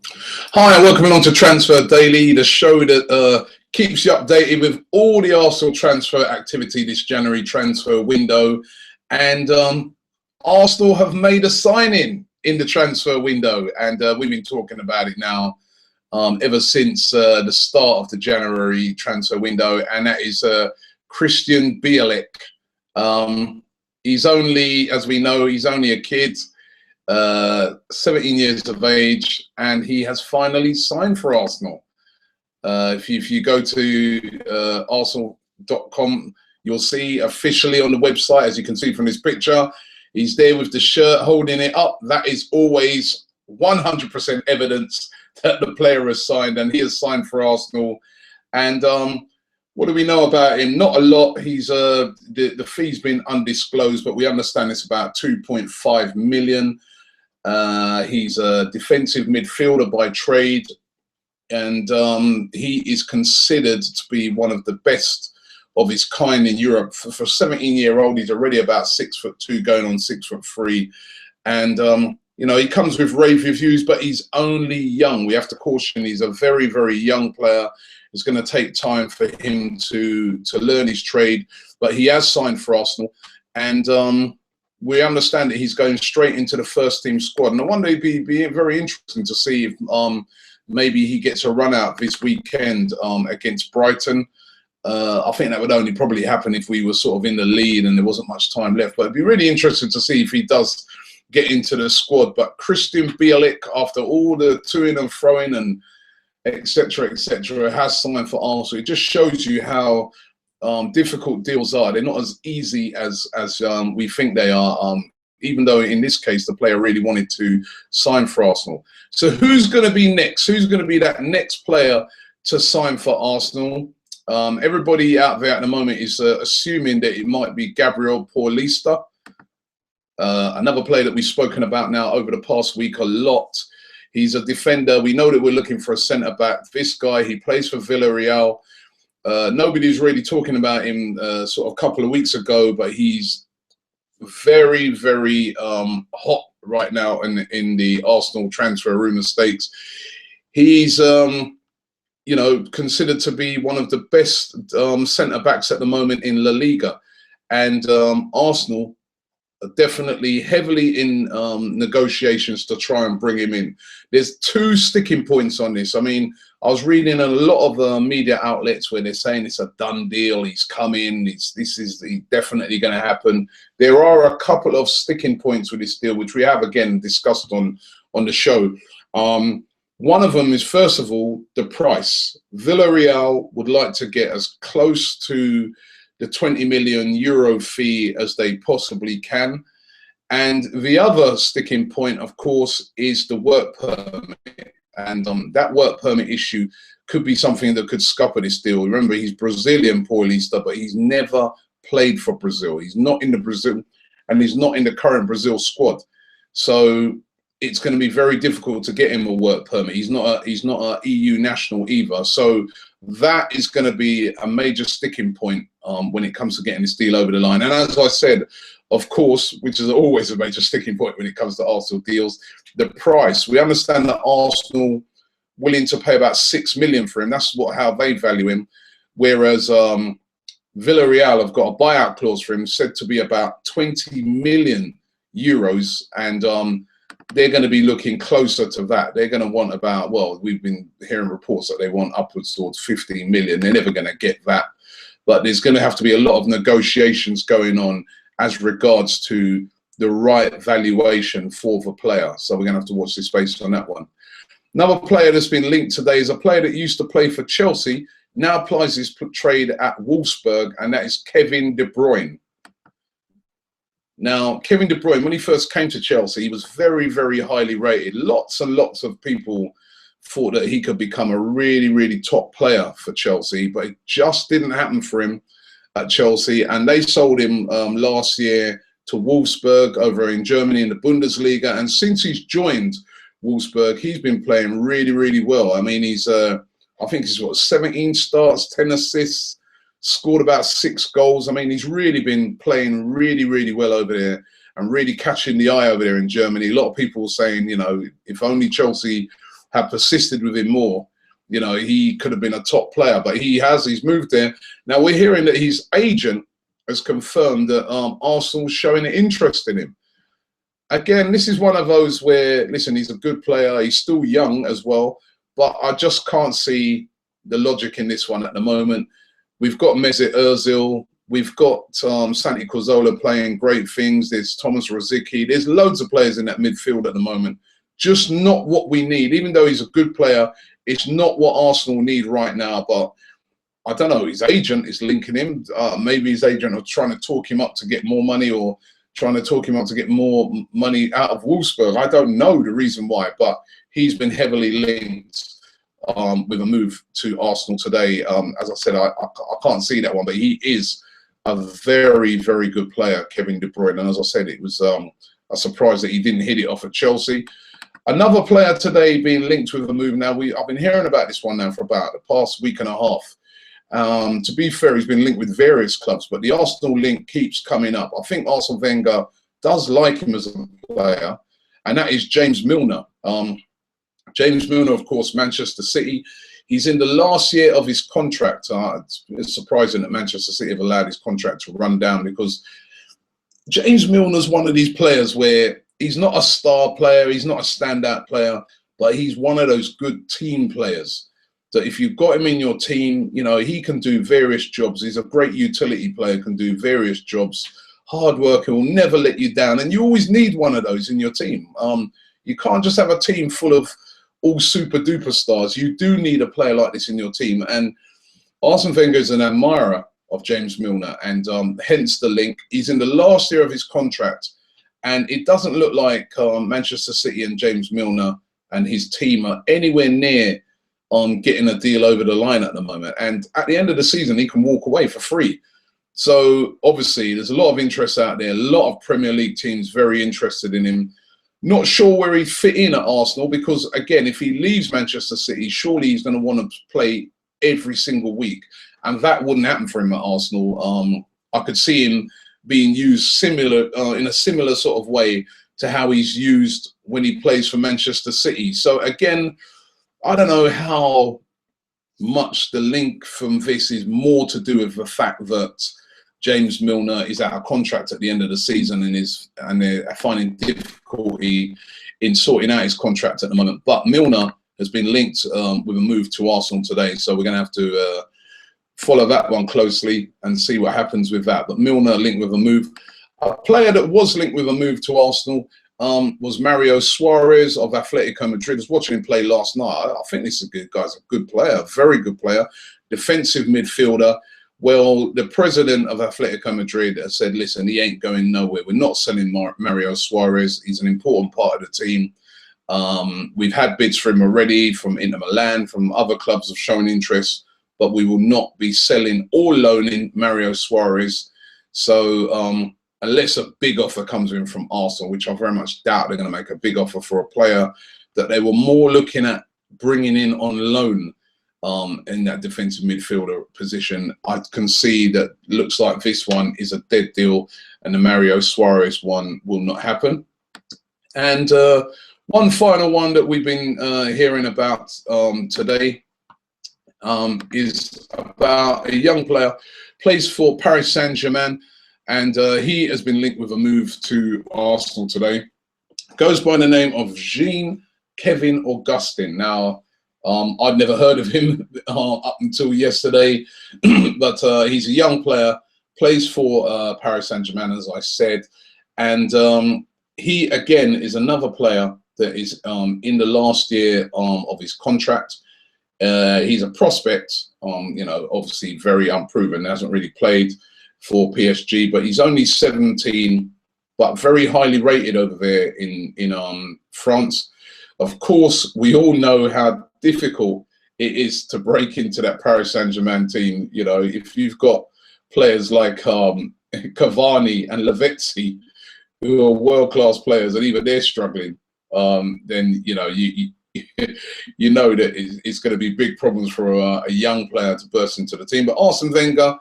Hi, and welcome along to Transfer Daily, the show that keeps you updated with all the Arsenal transfer activity this January transfer window. And Arsenal have made a signing in the transfer window, and we've been talking about it now ever since the start of the January transfer window, and that is Krystan Bielek. He's only, as we know, he's only a kid. 17 years of age, and he has finally signed for Arsenal. If you go to arsenal.com, you'll see officially on the website, as you can see from this picture, he's there with the shirt holding it up. That is always 100% evidence that the player has signed, and he has signed for Arsenal. And what do we know about him? Not a lot. He's the fee's been undisclosed, but we understand it's about 2.5 million. He's a defensive midfielder by trade, and he is considered to be one of the best of his kind in Europe. For a 17-year-old, he's already about 6'2", going on 6'3", and you know, he comes with rave reviews, but he's only young. We have to caution, he's a very, very young player. It's going to take time for him to learn his trade, but he has signed for Arsenal, and we understand that he's going straight into the first team squad. And I wonder, it'd be very interesting to see if maybe he gets a run out this weekend against Brighton. I think that would only probably happen if we were sort of in the lead and there wasn't much time left. But it'd be really interesting to see if he does get into the squad. But Krystan Bielek, after all the toing and froing and etc., has signed for Arsenal. It just shows you how difficult deals are. They're not as easy as we think they are, even though in this case the player really wanted to sign for Arsenal. So who's going to be next? Who's going to be that next player to sign for Arsenal? Everybody out there at the moment is assuming that it might be Gabriel Paulista, another player that we've spoken about now over the past week a lot. He's a defender. We know that we're looking for a centre-back. This guy, he plays for Villarreal. Nobody was really talking about him sort of a couple of weeks ago, but he's very, very hot right now in the Arsenal transfer rumour stakes. He's, you know, considered to be one of the best centre-backs at the moment in La Liga. And Arsenal are definitely heavily in negotiations to try and bring him in. There's two sticking points on this. I mean, I was reading a lot of media outlets where they're saying it's a done deal, he's coming, this is definitely going to happen. There are a couple of sticking points with this deal, which we have again discussed on the show. One of them is, first of all, the price. Villarreal would like to get as close to the 20 million euro fee as they possibly can. And the other sticking point, of course, is the work permit. And that work permit issue could be something that could scupper this deal. Remember, he's Brazilian, Paulista, but he's never played for Brazil. He's not in the Brazil, and he's not in the current Brazil squad. So it's going to be very difficult to get him a work permit. He's not a EU national either. So that is going to be a major sticking point when it comes to getting this deal over the line. And as I said, of course, which is always a major sticking point when it comes to Arsenal deals, the price. We understand that Arsenal willing to pay about 6 million for him. That's how they value him. Whereas Villarreal have got a buyout clause for him said to be about 20 million euros. And they're going to be looking closer to that. They're going to want about, well, we've been hearing reports that they want upwards towards 15 million. They're never going to get that. But there's going to have to be a lot of negotiations going on as regards to the right valuation for the player. So we're going to have to watch this space on that one. Another player that's been linked today is a player that used to play for Chelsea, now applies his trade at Wolfsburg, and that is Kevin De Bruyne. Now, Kevin De Bruyne, when he first came to Chelsea, he was very, very highly rated. Lots and lots of people thought that he could become a really, really top player for Chelsea, but it just didn't happen for him at Chelsea. And they sold him last year to Wolfsburg over in Germany in the Bundesliga. And since he's joined Wolfsburg, he's been playing really, really well. I mean, he's, I think he's got 17 starts, 10 assists, scored about 6 goals. I mean, he's really been playing really, really well over there and really catching the eye over there in Germany. A lot of people saying, you know, if only Chelsea had persisted with him more, you know, he could have been a top player. But he's moved there. Now we're hearing that his agent has confirmed that Arsenal's showing an interest in him. Again, this is one of those where, listen, he's a good player. He's still young as well, but I just can't see the logic in this one at the moment. We've got Mesut Ozil. We've got Santi Cazorla playing great things. There's Thomas Rosicky. There's loads of players in that midfield at the moment. Just not what we need. Even though he's a good player, it's not what Arsenal need right now. But I don't know. His agent is linking him. Maybe his agent are trying to talk him up to get more money, or trying to talk him up to get more money out of Wolfsburg. I don't know the reason why, but he's been heavily linked with a move to Arsenal today. As I said, I can't see that one, but he is a very, very good player, Kevin De Bruyne. And as I said, it was a surprise that he didn't hit it off at Chelsea. Another player today being linked with a move. Now, I've been hearing about this one now for about the past week and a half. To be fair, he's been linked with various clubs, but the Arsenal link keeps coming up. I think Arsene Wenger does like him as a player, and that is James Milner. James Milner, of course, Manchester City. He's in the last year of his contract. It's surprising that Manchester City have allowed his contract to run down, because James Milner's one of these players where he's not a star player, he's not a standout player, but he's one of those good team players that if you've got him in your team, you know, he can do various jobs. He's a great utility player, can do various jobs, hard worker, will never let you down. And you always need one of those in your team. You can't just have a team full of all super duper stars. You do need a player like this in your team. And Arsene Wenger is an admirer of James Milner, and hence the link. He's in the last year of his contract, and it doesn't look like Manchester City and James Milner and his team are anywhere near getting a deal over the line at the moment. And at the end of the season, he can walk away for free. So obviously there's a lot of interest out there, a lot of Premier League teams very interested in him. Not sure where he'd fit in at Arsenal, because again, if he leaves Manchester City, surely he's going to want to play every single week, and that wouldn't happen for him at Arsenal. I could see him being used in a similar sort of way to how he's used when he plays for Manchester City. So again, I don't know how much the link from this is more to do with the fact that James Milner is out of contract at the end of the season and they're finding difficulty in sorting out his contract at the moment. But Milner has been linked with a move to Arsenal today, so we're going to have to follow that one closely and see what happens with that. But Milner linked with a move. A player that was linked with a move to Arsenal was Mario Suarez of Atletico Madrid. I was watching him play last night. I think this is a good guy. He's a good player, a very good player, defensive midfielder. Well, the president of Atletico Madrid has said, listen, he ain't going nowhere. We're not selling Mario Suarez. He's an important part of the team. We've had bids for him already from Inter Milan, from other clubs have shown interest, but we will not be selling or loaning Mario Suarez. So unless a big offer comes in from Arsenal, which I very much doubt they're going to make a big offer for a player that they were more looking at bringing in on loan in that defensive midfielder position, I can see that looks like this one is a dead deal, and the Mario Suarez one will not happen. And one final one that we've been hearing about today is about a young player, plays for Paris Saint-Germain, and he has been linked with a move to Arsenal today. Goes by the name of Jean-Kevin Augustine. Now, I'd never heard of him up until yesterday, but he's a young player, plays for Paris Saint-Germain, as I said, and he, again, is another player that is in the last year of his contract. He's a prospect, you know, obviously very unproven, hasn't really played for PSG, but he's only 17, but very highly rated over there in France. Of course, we all know how difficult it is to break into that Paris Saint-Germain team. You know, if you've got players like Cavani and Lavezzi, who are world-class players, and even they're struggling, then, you know, you know that it's going to be big problems for a young player to burst into the team. But Arsene Wenger,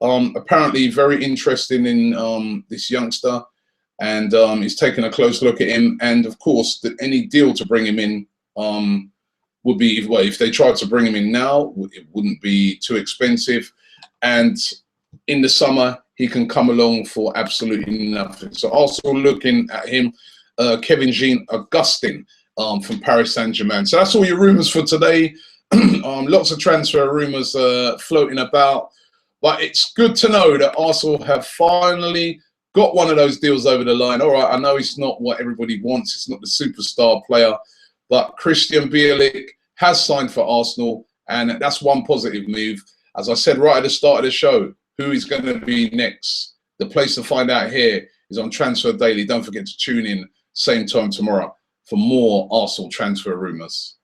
apparently very interested in this youngster, and he's taking a close look at him. And of course, any deal to bring him in would be, well, if they tried to bring him in now, it wouldn't be too expensive. And in the summer, he can come along for absolutely nothing. So Arsenal looking at him, Kevin Jean Augustine from Paris Saint-Germain. So that's all your rumours for today. Lots of transfer rumours floating about. But it's good to know that Arsenal have finally got one of those deals over the line. All right, I know it's not what everybody wants. It's not the superstar player. But Krystan Bielek has signed for Arsenal, and that's one positive move. As I said right at the start of the show, who is going to be next? The place to find out here is on Transfer Daily. Don't forget to tune in same time tomorrow for more Arsenal transfer rumours.